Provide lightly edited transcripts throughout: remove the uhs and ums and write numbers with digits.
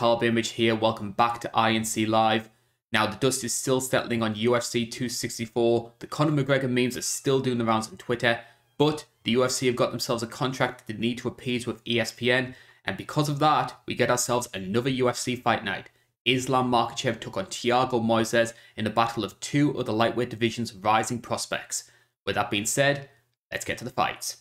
Karl Bainbridge here. Welcome back to INC Live. Now, the dust is still settling on UFC 264. The Conor McGregor memes are still doing the rounds on Twitter, but the UFC have got themselves a contract they need to appease with ESPN, and because of that, we get ourselves another UFC Fight Night. Islam Makhachev took on Moises in a battle of two other lightweight division's rising prospects. With that being said, let's get to the fights.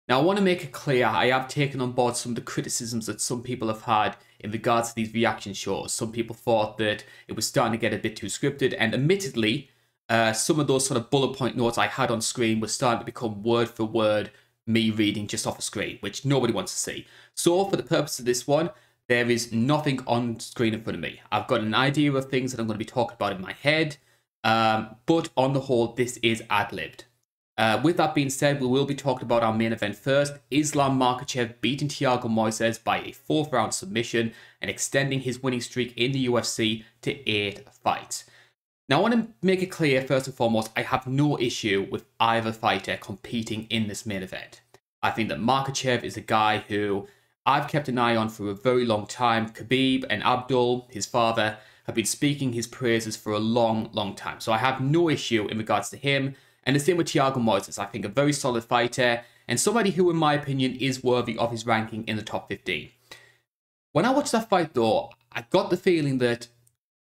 Now, I want to make it clear, I have taken on board some of the criticisms that some people have had in regards to these reaction shows. Some people thought that it was starting to get a bit too scripted, and admittedly, some of those sort of bullet point notes I had on screen were starting to become word for word me reading just off a screen, which nobody wants to see. So, for the purpose of this one, there is nothing on screen in front of me. I've got an idea of things that I'm going to be talking about in my head, but on the whole, this is ad-libbed. With that being said, we will be talking about our main event first. Islam Makhachev beating Moises by a 4th round submission and extending his winning streak in the UFC to 8 fights. Now, I want to make it clear, first and foremost, I have no issue with either fighter competing in this main event. I think that Makhachev is a guy who I've kept an eye on for a very long time. Khabib and Abdul, his father, have been speaking his praises for a long, long time. So I have no issue in regards to him. And the same with Moises. I think a very solid fighter and somebody who, in my opinion, is worthy of his ranking in the top 15. When I watched that fight, though, I got the feeling that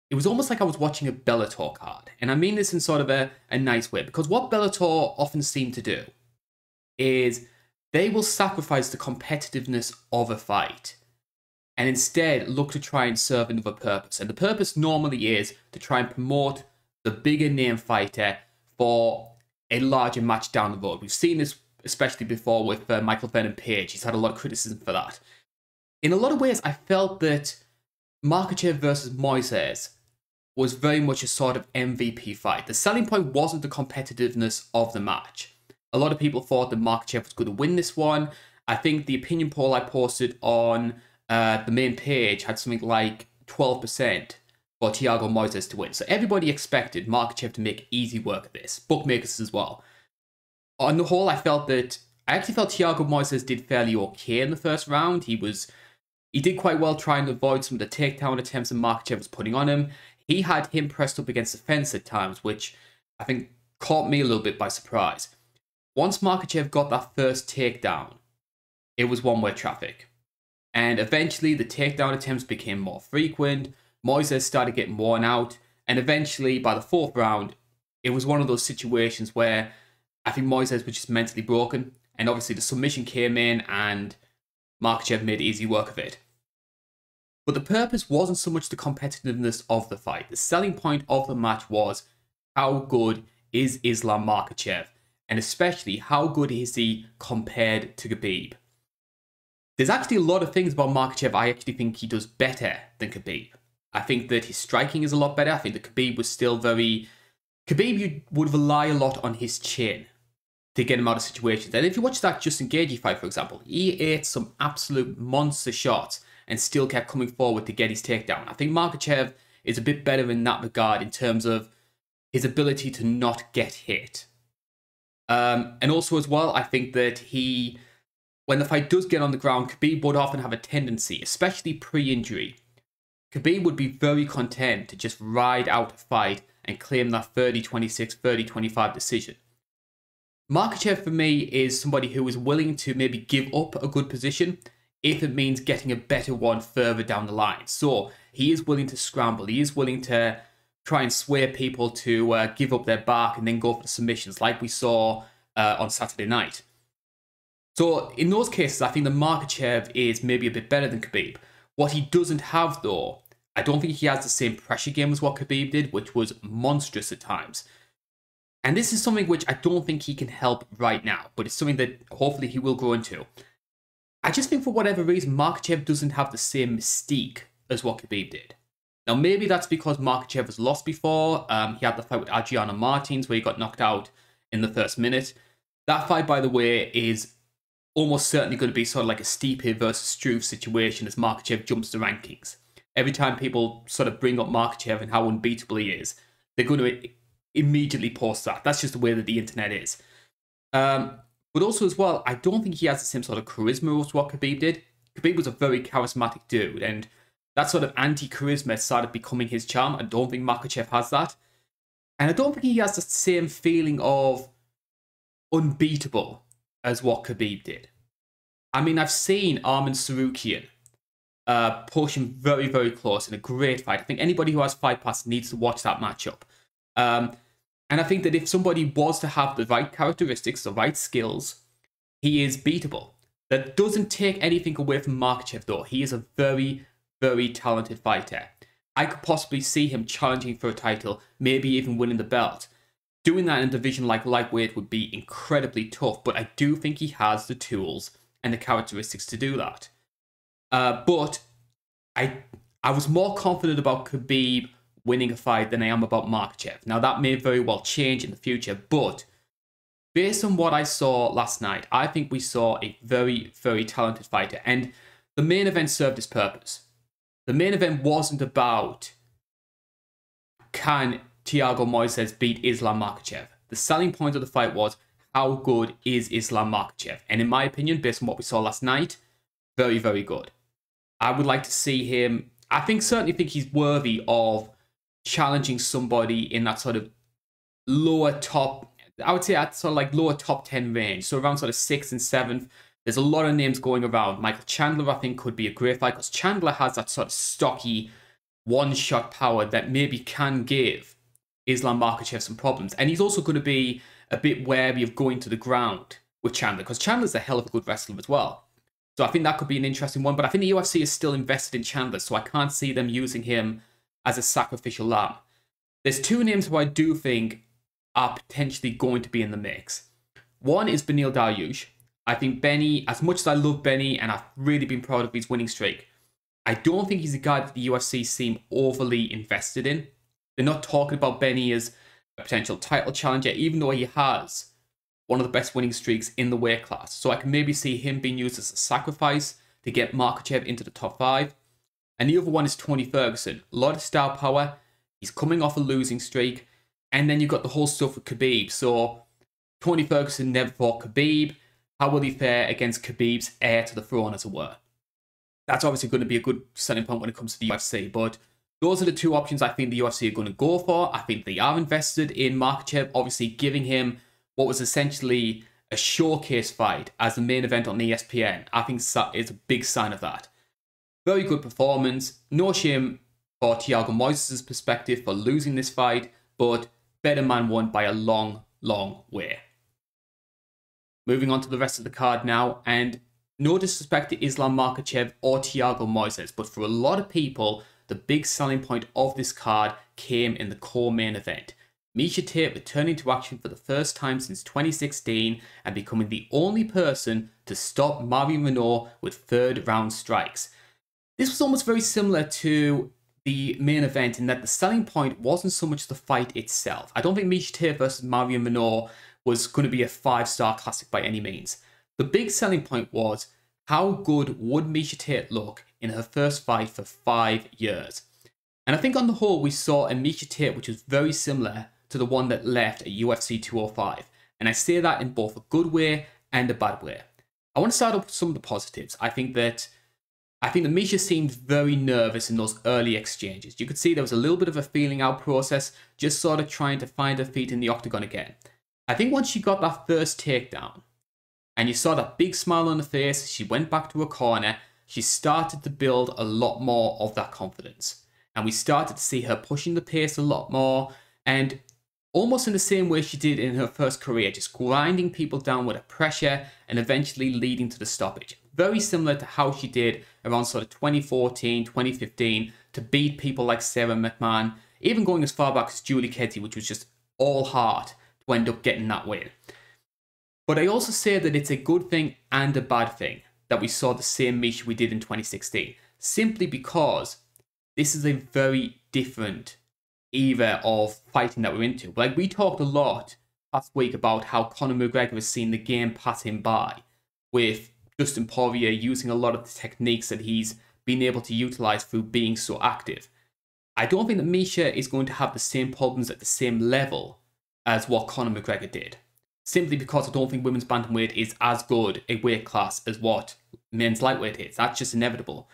it was almost like I was watching a Bellator card. And I mean this in sort of a nice way, because what Bellator often seem to do is they will sacrifice the competitiveness of a fight and instead look to try and serve another purpose. And the purpose normally is to try and promote the bigger name fighter for a larger match down the road. We've seen this especially before with Michael Venom Page. He's had a lot of criticism for that. In a lot of ways, I felt that Makhachev versus Moises was very much a sort of MVP fight. The selling point wasn't the competitiveness of the match. A lot of people thought that Makhachev was going to win this one. I think the opinion poll I posted on the main page had something like 12% for Moises to win. So everybody expected Makhachev to make easy work of this. Bookmakers as well. On the whole, I actually felt Moises did fairly okay in the first round. He did quite well trying to avoid some of the takedown attempts that Makhachev was putting on him. He had him pressed up against the fence at times, which I think caught me a little bit by surprise. Once Makhachev got that first takedown, it was one-way traffic. And eventually, the takedown attempts became more frequent. Moises started getting worn out, and eventually, by the 4th round, it was one of those situations where I think Moises was just mentally broken, and obviously the submission came in, and Makhachev made easy work of it. But the purpose wasn't so much the competitiveness of the fight. The selling point of the match was how good is Islam Makhachev, and especially how good is he compared to Khabib. There's actually a lot of things about Makhachev I actually think he does better than Khabib. I think that his striking is a lot better. I think that Khabib was still very... Khabib, you would rely a lot on his chin to get him out of situations. And if you watch that Justin Gaethje fight, for example, he ate some absolute monster shots and still kept coming forward to get his takedown. I think Makhachev is a bit better in that regard in terms of his ability to not get hit. And also as well, I think that when the fight does get on the ground, Khabib would often have a tendency, especially pre-injury, Khabib would be very content to just ride out a fight and claim that 30-26, 30-25 decision. Makhachev, for me, is somebody who is willing to maybe give up a good position if it means getting a better one further down the line. So he is willing to scramble. He is willing to try and sway people to give up their back and then go for the submissions like we saw on Saturday night. So in those cases, I think that Makhachev is maybe a bit better than Khabib. What he doesn't have, though, I don't think he has the same pressure game as what Khabib did, which was monstrous at times. And this is something which I don't think he can help right now, but it's something that hopefully he will grow into. I just think for whatever reason, Makhachev doesn't have the same mystique as what Khabib did. Now, maybe that's because Makhachev has lost before. He had the fight with Adriano Martins where he got knocked out in the first minute. That fight, by the way, is almost certainly going to be sort of like a Stipe versus Struve situation as Makhachev jumps the rankings. Every time people sort of bring up Makhachev and how unbeatable he is, they're going to immediately post that. That's just the way that the internet is. But also as well, I don't think he has the same sort of charisma as what Khabib did. Khabib was a very charismatic dude, and that sort of anti-charisma started becoming his charm. I don't think Makhachev has that. And I don't think he has the same feeling of unbeatable as what Khabib did. I mean, I've seen Arman Sarukian push him very, very close in a great fight. I think anybody who has Fight Pass needs to watch that matchup. And I think that if somebody was to have the right characteristics, the right skills, he is beatable. That doesn't take anything away from Makhachev, though. He is a very, very talented fighter. I could possibly see him challenging for a title, maybe even winning the belt. Doing that in a division like lightweight would be incredibly tough, but I do think he has the tools and the characteristics to do that. But I was more confident about Khabib winning a fight than I am about Makhachev. Now, that may very well change in the future, but based on what I saw last night, I think we saw a very, very talented fighter. And the main event served its purpose. The main event wasn't about can Thiago Moises beat Islam Makhachev. The selling point of the fight was how good is Islam Makhachev. And in my opinion, based on what we saw last night, very, very good. I would like to see him. Certainly think he's worthy of challenging somebody in that sort of lower top, I would say at sort of like lower top 10 range. So around sort of 6th and 7th. There's a lot of names going around. Michael Chandler, I think, could be a great fight because Chandler has that sort of stocky one-shot power that maybe can give Islam Makhachev some problems. And he's also going to be a bit wary of going to the ground with Chandler because Chandler's a hell of a good wrestler as well. So I think that could be an interesting one. But I think the UFC is still invested in Chandler, so I can't see them using him as a sacrificial lamb. There's two names who I do think are potentially going to be in the mix. One is Beneil Dariush. I think Benny, as much as I love Benny and I've really been proud of his winning streak, I don't think he's a guy that the UFC seem overly invested in. They're not talking about Benny as a potential title challenger, even though he has one of the best winning streaks in the weight class. So I can maybe see him being used as a sacrifice to get Makhachev into the top 5. And the other one is Tony Ferguson. A lot of star power. He's coming off a losing streak. And then you've got the whole stuff with Khabib. So Tony Ferguson never fought Khabib. How will he fare against Khabib's heir to the throne, as it were? That's obviously going to be a good selling point when it comes to the UFC. But those are the two options I think the UFC are going to go for. I think they are invested in Makhachev, obviously giving him what was essentially a showcase fight as the main event on ESPN. I think is a big sign of that. Very good performance. No shame for Thiago Moises' perspective for losing this fight, but better man won by a long, long way. Moving on to the rest of the card now, and no disrespect to Islam Makhachev or Thiago Moises, but for a lot of people, the big selling point of this card came in the core main event. Miesha Tate returning to action for the first time since 2016 and becoming the only person to stop Mario Menor with 3rd round strikes. This was almost very similar to the main event in that the selling point wasn't so much the fight itself. I don't think Miesha Tate versus Mario Menor was going to be a 5-star classic by any means. The big selling point was how good would Miesha Tate look in her first fight for 5 years. And I think on the whole we saw a Miesha Tate which was very similar to the one that left at UFC 205. And I say that in both a good way and a bad way. I want to start off with some of the positives. I think that Miesha seemed very nervous in those early exchanges. You could see there was a little bit of a feeling out process, just sort of trying to find her feet in the octagon again. I think once she got that first takedown, and you saw that big smile on her face, she went back to her corner, she started to build a lot more of that confidence. And we started to see her pushing the pace a lot more, and almost in the same way she did in her first career, just grinding people down with her pressure and eventually leading to the stoppage. Very similar to how she did around sort of 2014, 2015 to beat people like Sarah McMahon, even going as far back as Julie Kedzie, which was just all heart to end up getting that win. But I also say that it's a good thing and a bad thing that we saw the same Miesha we did in 2016, simply because this is a very different era of fighting that we're into. Like, we talked a lot last week about how Conor McGregor has seen the game pass him by, with Dustin Poirier using a lot of the techniques that he's been able to utilize through being so active. I don't think that Miesha is going to have the same problems at the same level as what Conor McGregor did, simply because I don't think women's bantamweight is as good a weight class as what men's lightweight is. That's just inevitable.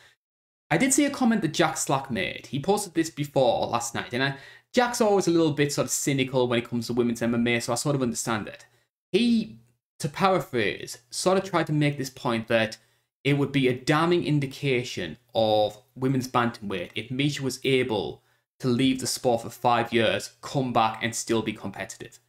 I did see a comment that Jack Slack made. He posted this before last night, and Jack's always a little bit sort of cynical when it comes to women's MMA, so I sort of understand it. He, to paraphrase, sort of tried to make this point that it would be a damning indication of women's bantamweight if Miesha was able to leave the sport for 5 years, come back and still be competitive.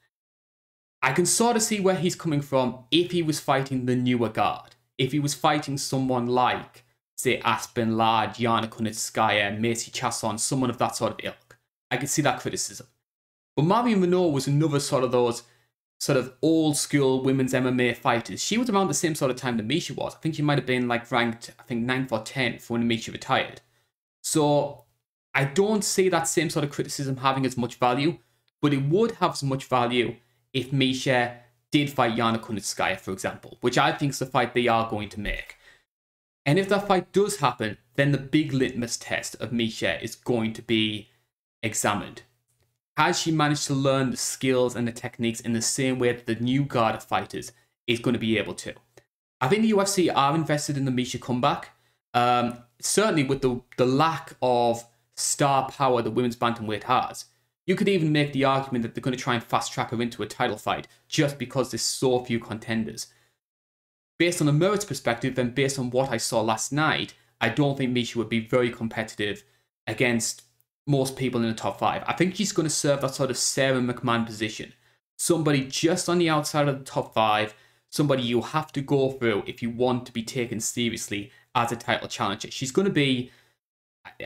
I can sort of see where he's coming from if he was fighting the newer guard. If he was fighting someone like, say, Aspen Ladd, Yana Kunitskaya, Macy Chasson, someone of that sort of ilk, I could see that criticism. But Marion Menor was another sort of those sort of old school women's MMA fighters. She was around the same sort of time that Miesha was. I think she might have been like ranked, I think 9th or 10th when Miesha retired. So I don't see that same sort of criticism having as much value, but it would have as much value if Miesha did fight Yana Kunitskaya, for example, which I think is the fight they are going to make. And if that fight does happen, then the big litmus test of Miesha is going to be examined. Has she managed to learn the skills and the techniques in the same way that the new guard of fighters is going to be able to? I think the UFC are invested in the Miesha comeback. Certainly with the lack of star power that women's bantamweight has. You could even make the argument that they're going to try and fast track her into a title fight just because there's so few contenders. Based on a merits perspective and based on what I saw last night, I don't think Miesha would be very competitive against most people in the top 5. I think she's going to serve that sort of Sarah McMahon position. Somebody just on the outside of the top 5, somebody you have to go through if you want to be taken seriously as a title challenger. She's going to be,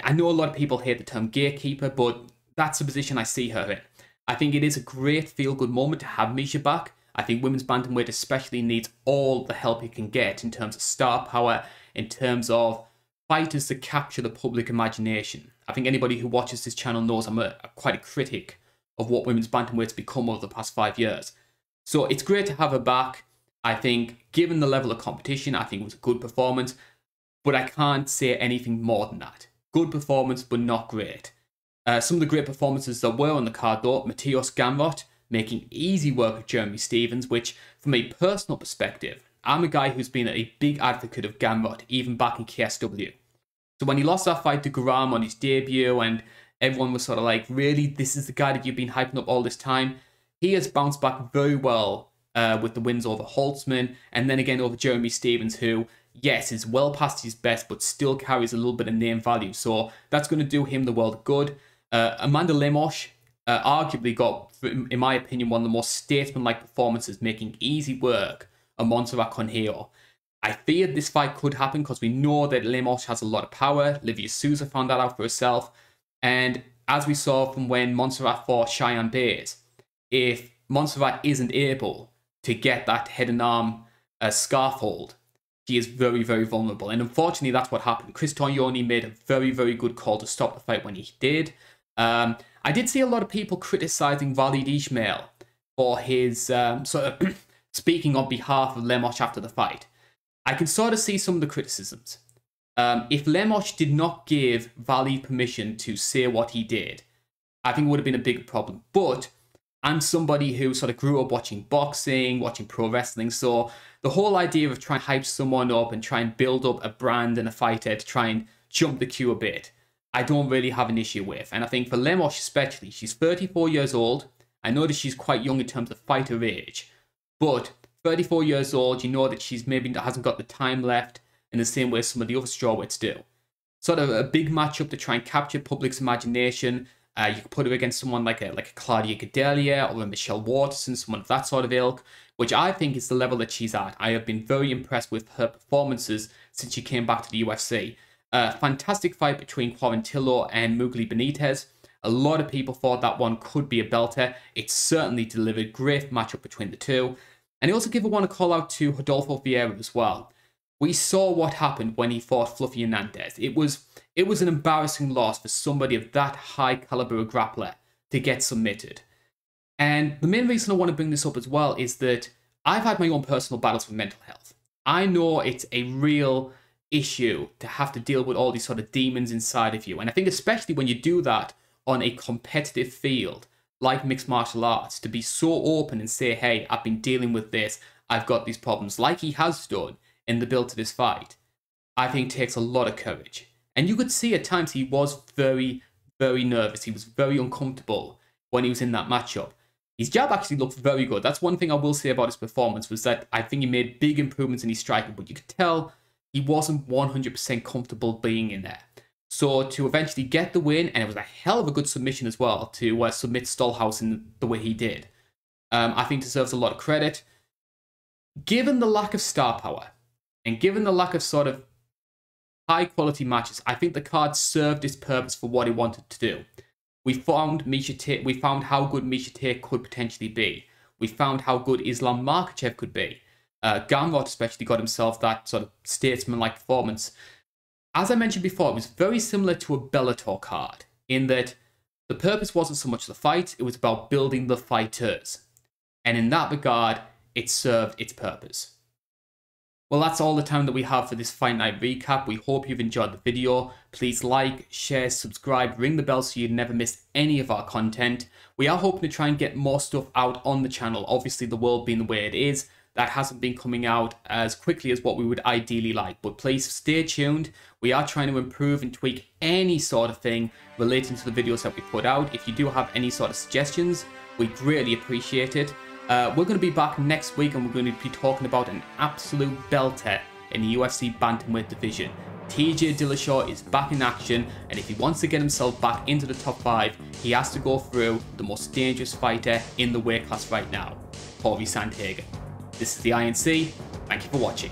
I know a lot of people hate the term gatekeeper, but that's the position I see her in. I think it is a great feel-good moment to have Miesha back. I think women's bantamweight especially needs all the help it can get in terms of star power, in terms of fighters that capture the public imagination. I think anybody who watches this channel knows I'm quite a critic of what women's bantamweight's become over the past 5 years. So it's great to have her back. I think, given the level of competition, I think it was a good performance, but I can't say anything more than that. Good performance, but not great. Some of the great performances that were on the card though, Matthias Gamrot making easy work of Jeremy Stephens, which from a personal perspective, I'm a guy who's been a big advocate of Gamrot, even back in KSW. So when he lost that fight to Guram on his debut and everyone was sort of like, really, this is the guy that you've been hyping up all this time? He has bounced back very well with the wins over Holtzman and then again over Jeremy Stephens, who, yes, is well past his best, but still carries a little bit of name value. So that's going to do him the world of good. Amanda Lemos arguably got, in my opinion, one of the most statesman-like performances, making easy work of Montserrat Conejero. I feared this fight could happen because we know that Lemos has a lot of power. Livia Souza found that out for herself. And as we saw from when Montserrat fought Cheyenne Bays, if Montserrat isn't able to get that head and arm scarf hold, she is very, very vulnerable. And unfortunately, that's what happened. Chris Tognoni made a very, very good call to stop the fight when he did. I did see a lot of people criticizing Walid Ismail for his sort of speaking on behalf of Lemos after the fight. I can sort of see some of the criticisms. If Lemos did not give Walid permission to say what he did, I think it would have been a big problem. But I'm somebody who sort of grew up watching boxing, watching pro wrestling, so the whole idea of trying to hype someone up and try and build up a brand and a fighter to try and jump the queue a bit, I don't really have an issue with. And I think for Lemos especially, she's 34 years old. I know that she's quite young in terms of fighter age, but 34 years old, you know that she's maybe hasn't got the time left in the same way some of the other strawweights do. Sort of a big matchup to try and capture public's imagination. You could put her against someone like a Claudia Gadelia or a Michelle Waterson, someone of that sort of ilk, which I think is the level that she's at. I have been very impressed with her performances since she came back to the UFC. Fantastic fight between Quarantillo and Mugli Benitez. A lot of people thought that one could be a belter. It certainly delivered. Great matchup between the two. And I also want to call out to Rodolfo Vieira as well. We saw what happened when he fought Fluffy Hernandez. It was an embarrassing loss for somebody of that high caliber of grappler to get submitted. And the main reason I want to bring this up as well is that I've had my own personal battles with mental health. I know it's a real issue to have to deal with all these sort of demons inside of you. And I think especially when you do that on a competitive field like mixed martial arts, to be so open and say, hey, I've been dealing with this, I've got these problems, like he has done in the build to this fight, I think takes a lot of courage. And you could see at times he was very, very nervous. He was very uncomfortable when he was in that matchup. His jab actually looked very good. That's one thing I will say about his performance, was that I think he made big improvements in his striking, but you could tell he wasn't 100% comfortable being in there. So to eventually get the win, and it was a hell of a good submission as well, to submit Stallhouse in the way he did, I think deserves a lot of credit. Given the lack of star power, and given the lack of sort of high quality matches, I think the card served its purpose for what it wanted to do. We found Miesha Tate, we found how good Miesha Tate could potentially be. We found how good Islam Makhachev could be. Gamrot especially got himself that sort of statesman-like performance. As I mentioned before, it was very similar to a Bellator card, in that the purpose wasn't so much the fight, it was about building the fighters. And in that regard, it served its purpose. Well, that's all the time that we have for this Fight Night recap. We hope you've enjoyed the video. Please like, share, subscribe, ring the bell so you never miss any of our content. We are hoping to try and get more stuff out on the channel. Obviously, the world being the way it is, that hasn't been coming out as quickly as what we would ideally like. But please stay tuned. We are trying to improve and tweak any sort of thing relating to the videos that we put out. If you do have any sort of suggestions, we greatly appreciate it. We're going to be back next week, and we're going to be talking about an absolute belter in the UFC Bantamweight division. TJ Dillashaw is back in action, and if he wants to get himself back into the top 5, he has to go through the most dangerous fighter in the weight class right now, Corey Sandhagen. This is the INC. Thank you for watching.